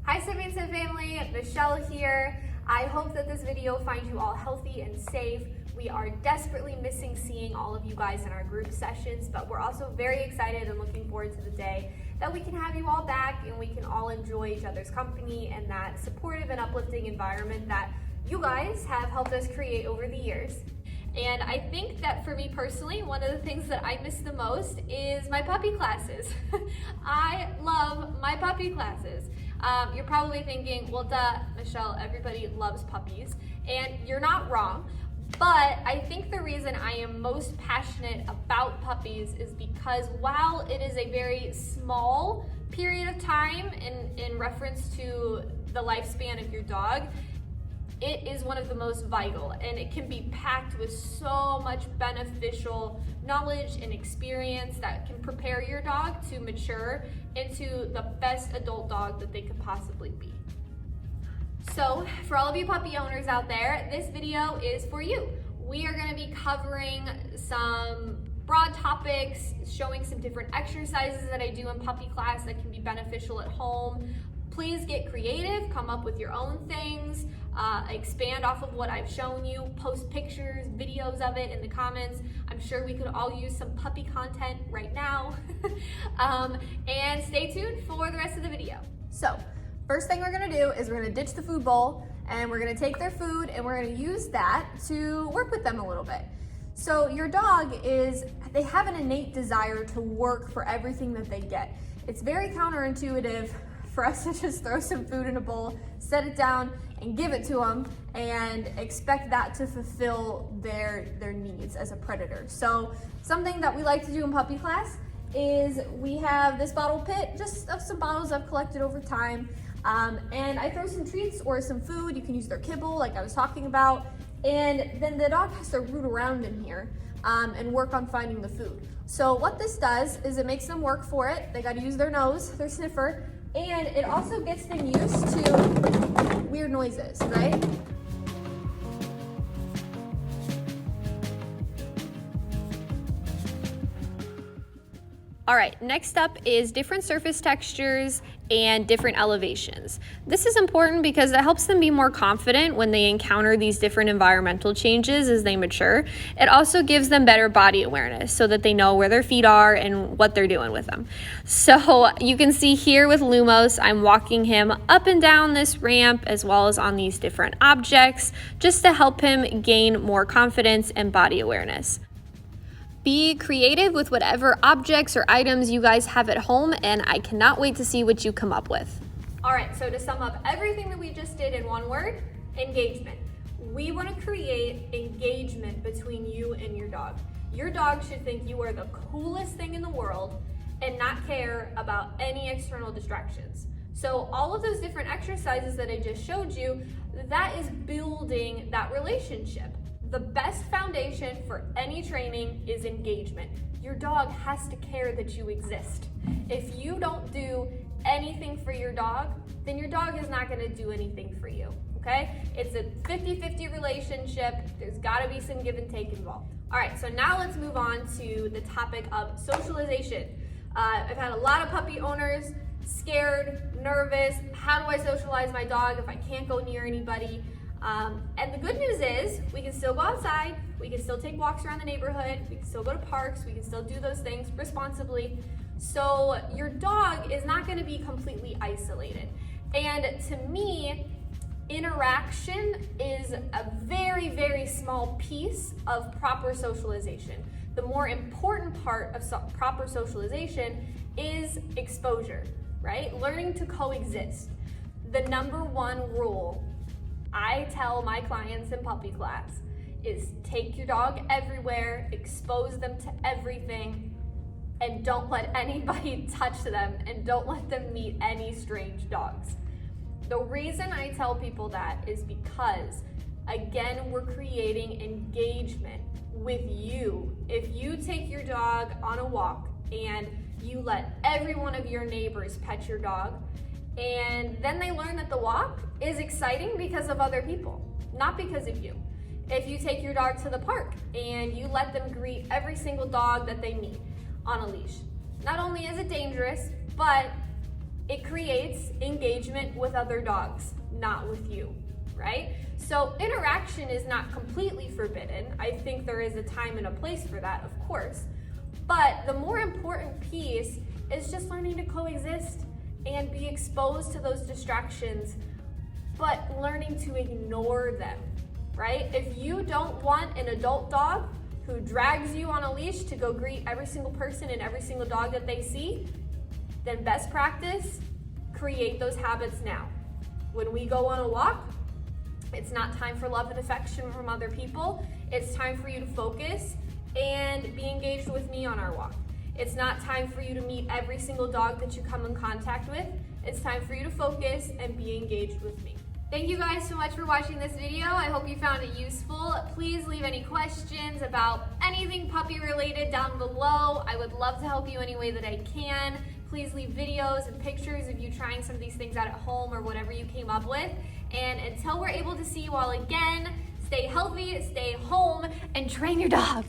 Hi Siblings and family, Michelle here. I hope that this video finds you all healthy and safe. We are desperately missing seeing all of you guys in our group sessions, but we're also very excited and looking forward to the day that we can have you all back and we can all enjoy each other's company and that supportive and uplifting environment that you guys have helped us create over the years. And I think that for me personally, one of the things that I miss the most is my puppy classes. I love my puppy classes. You're probably thinking, well, duh, Michelle, everybody loves puppies. And you're not wrong. But I think the reason I am most passionate about puppies is because while it is a very small period of time in reference to the lifespan of your dog, it is one of the most vital, and it can be packed with so much beneficial knowledge and experience that can prepare your dog to mature into the best adult dog that they could possibly be. So for all of you puppy owners out there, this video is for you. We are going to be covering some broad topics, showing some different exercises that I do in puppy class that can be beneficial at home. Please get creative, come up with your own things, expand off of what I've shown you, post pictures, videos of it in the comments. I'm sure we could all use some puppy content right now. And stay tuned for the rest of the video. So, first thing we're gonna do is we're gonna ditch the food bowl and we're gonna take their food and we're gonna use that to work with them a little bit. So your dog they have an innate desire to work for everything that they get. It's very counterintuitive for us to just throw some food in a bowl, set it down, and give it to them, and expect that to fulfill their needs as a predator. So something that we like to do in puppy class is we have this bottle pit, just of some bottles I've collected over time, and I throw some treats or some food. You can use their kibble, like I was talking about, and then the dog has to root around in here and work on finding the food. So what this does is it makes them work for it. They got to use their nose, their sniffer, and it also gets them used to weird noises, right? All right, next up is different surface textures and different elevations. This is important because it helps them be more confident when they encounter these different environmental changes as they mature. It also gives them better body awareness so that they know where their feet are and what they're doing with them. So you can see here with Lumos, I'm walking him up and down this ramp as well as on these different objects just to help him gain more confidence and body awareness. Be creative with whatever objects or items you guys have at home, and I cannot wait to see what you come up with. All right, so to sum up everything that we just did in one word, engagement. We want to create engagement between you and your dog. Your dog should think you are the coolest thing in the world and not care about any external distractions. So all of those different exercises that I just showed you, that is building that relationship. The best foundation for any training is engagement. Your dog has to care that you exist. If you don't do anything for your dog, then your dog is not gonna do anything for you, okay? It's a 50-50 relationship. There's gotta be some give and take involved. All right, so now let's move on to the topic of socialization. I've had a lot of puppy owners scared, nervous. How do I socialize my dog if I can't go near anybody? And the good news is we can still go outside, we can still take walks around the neighborhood, we can still go to parks, we can still do those things responsibly. So your dog is not going to be completely isolated. And to me, interaction is a very, very small piece of proper socialization. The more important part of proper socialization is exposure, right? Learning to coexist. The number one rule I tell my clients in puppy class is take your dog everywhere, expose them to everything, and don't let anybody touch them, and don't let them meet any strange dogs. The reason I tell people that is because, again, we're creating engagement with you. If you take your dog on a walk and you let every one of your neighbors pet your dog, and then they learn that the walk is exciting because of other people, not because of you. If you take your dog to the park and you let them greet every single dog that they meet on a leash, not only is it dangerous, but it creates engagement engagement with other dogs, not with you, right? So interaction is not completely forbidden. I think there is a time and a place for that, of course. But the more important piece is just learning to coexist and be exposed to those distractions, but learning to ignore them, right? If you don't want an adult dog who drags you on a leash to go greet every single person and every single dog that they see, then best practice, create those habits now. When we go on a walk, it's not time for love and affection from other people. It's time for you to focus and be engaged with me on our walk. It's not time for you to meet every single dog that you come in contact with. It's time for you to focus and be engaged with me. Thank you guys so much for watching this video. I hope you found it useful. Please leave any questions about anything puppy related down below. I would love to help you any way that I can. Please leave videos and pictures of you trying some of these things out at home or whatever you came up with. And until we're able to see you all again, stay healthy, stay home, and train your dog.